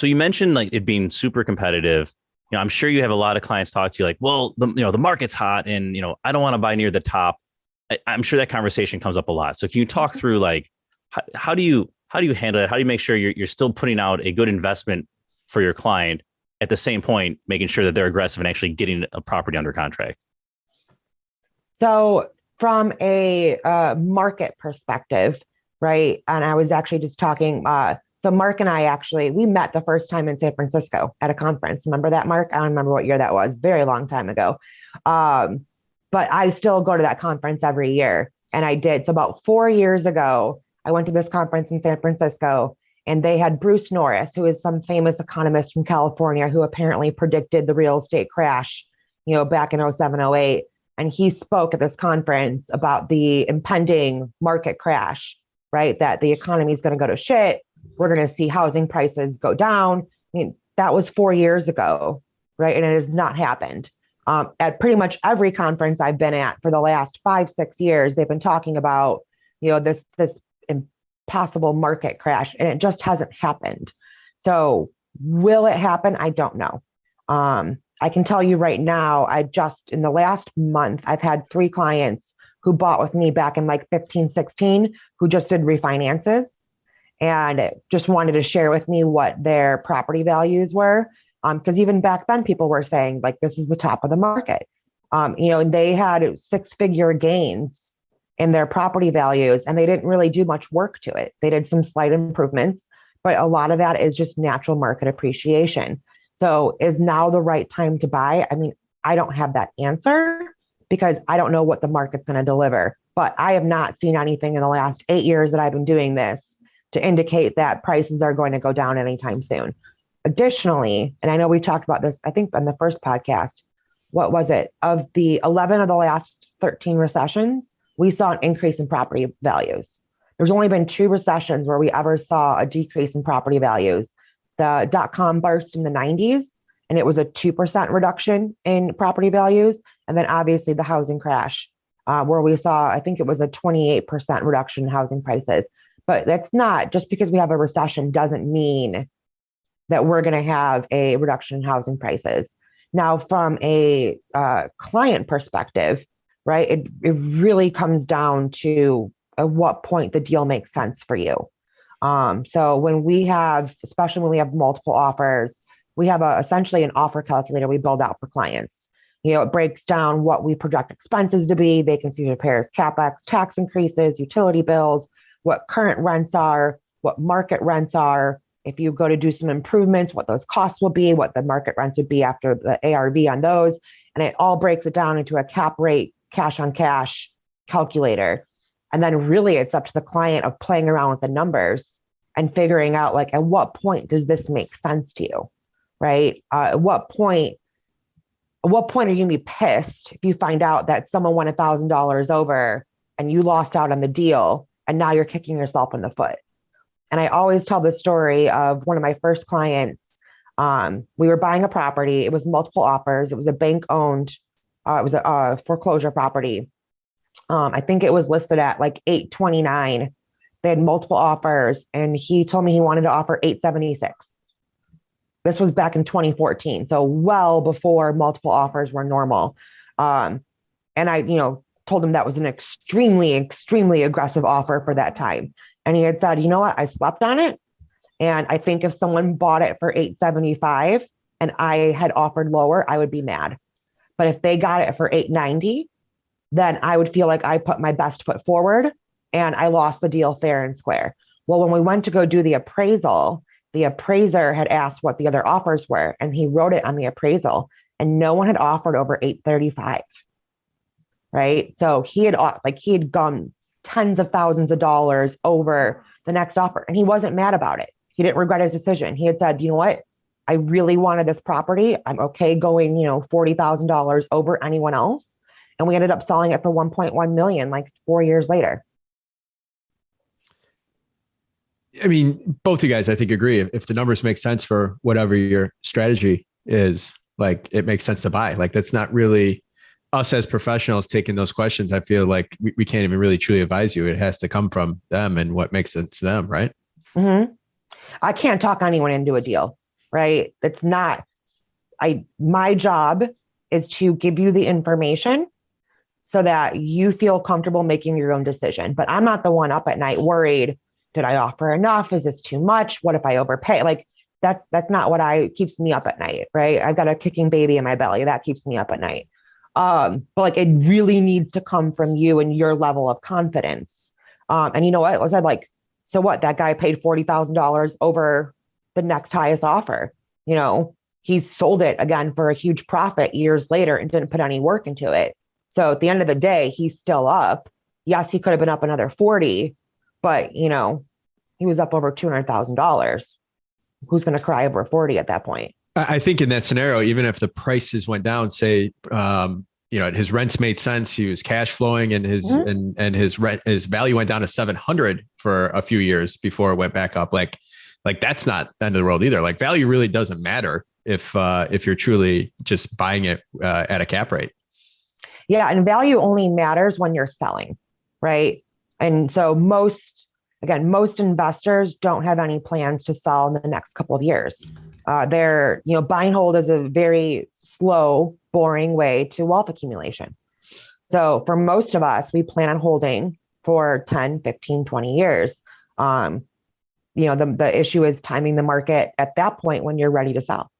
So you mentioned like it being super competitive. I'm sure you have a lot of clients talk to you like, well, the market's hot and, I don't want to buy near the top. I'm sure that conversation comes up a lot. So can you talk through like, how do you handle it? How do you make sure you're still putting out a good investment for your client at the same point, making sure that they're aggressive and actually getting a property under contract? So from a market perspective, right? And I was actually just talking, so Mark and I we met the first time in San Francisco at a conference. Remember that, Mark? I don't remember what year that was, very long time ago. But I still go to that conference every year. And I did. So about 4 years ago, I went to this conference in San Francisco, and they had Bruce Norris, who is some famous economist from California, who apparently predicted the real estate crash, back in 07, 08. And he spoke at this conference about the impending market crash, right? That the economy is going to go to shit. We're going to see housing prices go down. I mean, that was 4 years ago, right? And it has not happened. At pretty much every conference I've been at for the last 5-6 years, they've been talking about, this impossible market crash, and it just hasn't happened. So will it happen? I don't know. I can tell you right now, in the last month, I've had 3 clients who bought with me back in like 15, 16, who just did refinances and just wanted to share with me what their property values were. Because even back then, people were saying like, this is the top of the market. And they had 6-figure gains in their property values, and they didn't really do much work to it. They did some slight improvements, but a lot of that is just natural market appreciation. So is now the right time to buy? I mean, I don't have that answer because I don't know what the market's going to deliver, but I have not seen anything in the last 8 years that I've been doing this to indicate that prices are going to go down anytime soon. Additionally, and I know we talked about this, I think on the first podcast, what was it? Of the 11 of the last 13 recessions, we saw an increase in property values. There's only been 2 recessions where we ever saw a decrease in property values. The dot-com burst in the 90s, and it was a 2% reduction in property values. And then obviously the housing crash, where we saw, I think it was a 28% reduction in housing prices. But that's not, just because we have a recession doesn't mean that we're going to have a reduction in housing prices. Now, from a client perspective, right, it really comes down to at what point the deal makes sense for you. So when we have, especially when we have multiple offers, we have essentially an offer calculator we build out for clients. It breaks down what we project expenses to be, vacancy repairs, CapEx, tax increases, utility bills, what current rents are, what market rents are. If you go to do some improvements, what those costs will be, what the market rents would be after the ARV on those. And it all breaks it down into a cap rate, cash on cash calculator. And then really it's up to the client of playing around with the numbers and figuring out like, at what point does this make sense to you, right? At what point are you gonna be pissed if you find out that someone went $1,000 over and you lost out on the deal and now you're kicking yourself in the foot? And I always tell the story of one of my first clients. We were buying a property. It was multiple offers. It was a bank owned, it was a foreclosure property. I think it was listed at like 829. They had multiple offers, and he told me he wanted to offer 876. This was back in 2014. So well before multiple offers were normal. And I, told him that was an extremely, extremely aggressive offer for that time. And he had said, you know what, I slept on it. And I think if someone bought it for 875 and I had offered lower, I would be mad. But if they got it for 890, then I would feel like I put my best foot forward and I lost the deal fair and square. Well, when we went to go do the appraisal, the appraiser had asked what the other offers were, and he wrote it on the appraisal, and no one had offered over 835. Right. So he had gone tens of thousands of dollars over the next offer, and he wasn't mad about it. He didn't regret his decision. He had said, you know what, I really wanted this property. I'm okay going, $40,000 over anyone else. And we ended up selling it for 1.1 million, like 4 years later. I mean, both you guys, I think, agree. If the numbers make sense for whatever your strategy is, like, it makes sense to buy. Like, that's not really us as professionals taking those questions. I feel like we can't even really truly advise you. It has to come from them and what makes sense to them, right? Mm-hmm. I can't talk anyone into a deal. right? It's not, my job is to give you the information so that you feel comfortable making your own decision. But I'm not the one up at night worried, did I offer enough? Is this too much? What if I overpay? Like that's not what keeps me up at night, right? I've got a kicking baby in my belly. That keeps me up at night. But like it really needs to come from you and your level of confidence. And you know what? I was like, so what? That guy paid $40,000 over the next highest offer. You know, he sold it again for a huge profit years later and didn't put any work into it. So at the end of the day, he's still up. Yes, he could have been up another 40, but you know, he was up over $200,000. Who's going to cry over 40 at that point? I think in that scenario, even if the prices went down, say, his rents made sense, he was cash flowing, and his value went down to 700 for a few years before it went back up. Like that's not the end of the world either. Like value really doesn't matter if you're truly just buying it at a cap rate. Yeah, and value only matters when you're selling, right? And so most investors don't have any plans to sell in the next couple of years. Buy and hold is a very slow, boring way to wealth accumulation. So for most of us, we plan on holding for 10, 15, 20 years. The issue is timing the market at that point when you're ready to sell.